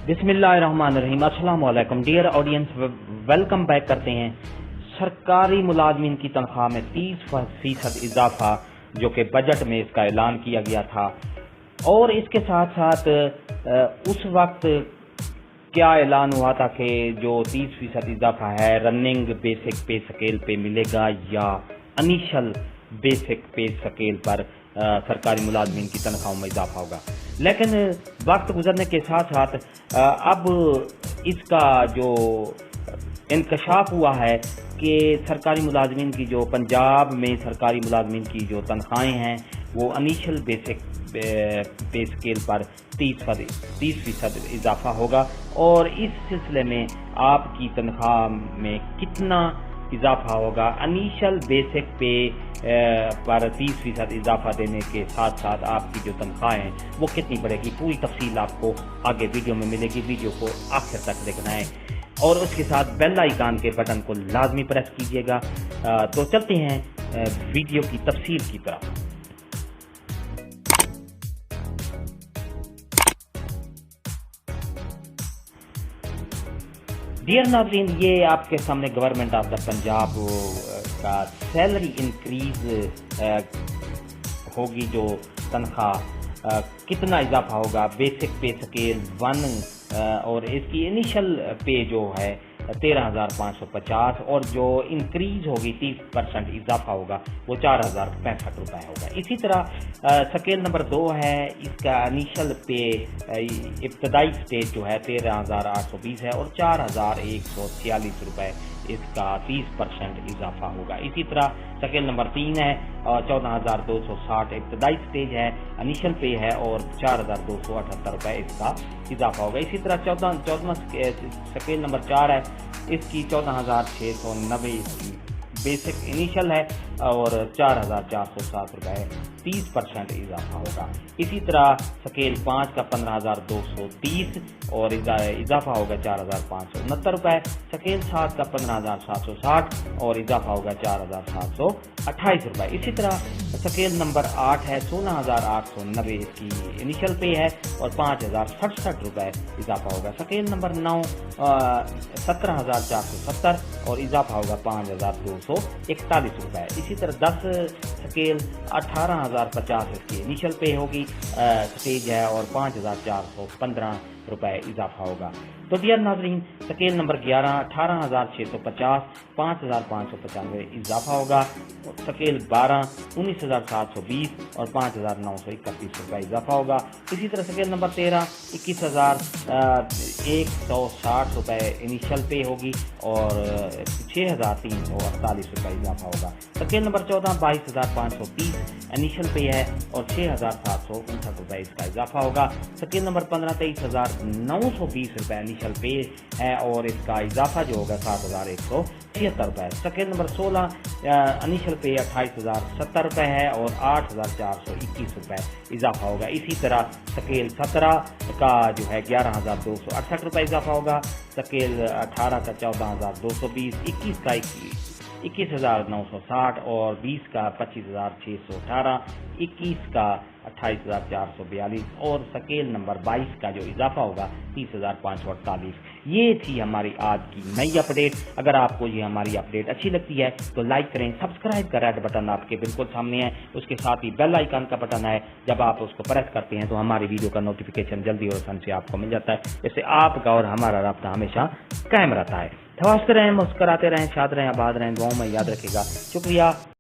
بسم اللہ الرحمن الرحیم۔ السلام علیکم ڈیئر آڈینس، ویلکم بیک کرتے ہیں۔ سرکاری ملازمین کی تنخواہ میں 30% اضافہ جو کہ بجٹ میں اس کا اعلان کیا گیا تھا، اور اس کے ساتھ ساتھ اس وقت کیا اعلان ہوا تھا کہ جو 30% اضافہ ہے رننگ بیسک پے سکیل پہ ملے گا یا انیشل بیسک پے سکیل پر سرکاری ملازمین کی تنخواہوں میں اضافہ ہوگا۔ لیکن وقت گزرنے کے ساتھ ساتھ اب اس کا جو انکشاف ہوا ہے کہ سرکاری ملازمین کی جو پنجاب میں سرکاری ملازمین کی جو تنخواہیں ہیں وہ انیشل بیسک پے سکیل پر 30% اضافہ ہوگا، اور اس سلسلے میں آپ کی تنخواہ میں کتنا اضافہ ہوگا، انیشل بیسک پے پر 30% اضافہ دینے کے ساتھ ساتھ آپ کی جو تنخواہ ہیں وہ کتنی بڑھے گی، پوری تفصیل آپ کو آگے ویڈیو میں ملے گی۔ ویڈیو کو آخر تک دیکھنا ہے اور اس کے ساتھ بیل آئیکن کے بٹن کو لازمی پریس کیجیے گا۔ تو چلتے ہیں ویڈیو کی تفصیل کی طرف۔ ڈیئر ناظرین، یہ آپ کے سامنے گورنمنٹ آف دا پنجاب کا سیلری انکریز ہوگی، جو تنخواہ کتنا اضافہ ہوگا، بیسک پے سکیل 1 اور اس کی انیشل پے جو ہے 13,550، اور جو انکریز ہوگی 30% اضافہ ہوگا وہ 4,065 روپے ہوگا۔ اسی طرح سکیل نمبر 2 ہے، اس کا انیشل پے ابتدائی سٹیج جو ہے 13,820 ہے، اور 4,146 روپے اس کا 30% اضافہ ہوگا۔ اسی طرح سکیل نمبر 3 ہے، 14,260 ابتدائی سٹیج ہے، انیشل پے ہے، اور 4,278 روپے اس کا اضافہ ہوگا۔ اسی طرح 14واں سکیل نمبر 4 ہے، اس کی 14,690 بیسک انیشل ہے، اور 4,407 روپے 30% اضافہ ہوگا۔ اسی طرح سکیل 5 کا 15,230 اور اضافہ ہوگا 4,569 روپے۔ سکیل 7 کا 15,760 اور اضافہ ہوگا 4,728 روپے۔ اسی طرح سکیل نمبر 8 ہے، 16,890 اس کی انیشل پے ہے، اور 5,067 روپے اضافہ ہوگا۔ سکیل نمبر 9 17,470 اور اضافہ ہوگا 5,241 روپے۔ اسی طرح 10 سکیل 18,050 اس کی انیشل پے ہوگی، سٹیج ہے، اور 5,415 روپے اضافہ ہوگا۔ تو ڈیئر ناظرین، سکیل نمبر 11 18,650 5,595 اضافہ ہوگا۔ سکیل 12 19,720 اور 5,931 روپے اضافہ ہوگا۔ اسی طرح سکیل نمبر 13 21,160 روپے انیشل پے ہوگی، اور 6,348 روپے اضافہ ہوگا۔ سکیل نمبر 14 22,530 انیشل پے ہے، اور 6,759 روپے اس کا اضافہ ہوگا۔ سکیل نمبر 15 23,920 روپے انیشل پے ہے، اور اس کا اضافہ جو ہوگا 7,176 روپے۔ سکیل نمبر 16 انیشل پے 28,070 روپے ہے، اور 8,421 روپے اضافہ ہوگا۔ اسی طرح سکیل 17 کا جو ہے 11,268 روپے اضافہ ہوگا۔ سکیل 18 کا 14,220، 21 کا 21,960 اور 20 کا 25,618، 21 کا 28,442 اور سکیل نمبر 22 کا جو اضافہ ہوگا 30,548۔ یہ تھی ہماری آج کی نئی اپڈیٹ۔ اگر آپ کو یہ ہماری اپڈیٹ اچھی لگتی ہے تو لائک کریں، سبسکرائب کا ریڈ بٹن آپ کے بالکل سامنے ہے، اس کے ساتھ ہی بیل آئیکن کا بٹن ہے، جب آپ اس کو پریس کرتے ہیں تو ہماری ویڈیو کا نوٹیفیکیشن جلدی اور آسانی سے آپ کو مل جاتا ہے۔ اس سے آپ کا اور ہمارا رابطہ ہمیشہ قائم رہتا ہے۔ تواصل رہیں، مسکراتے رہیں، شاد رہیں، آباد رہیں، دعاؤں میں یاد رکھے گا۔ شکریہ۔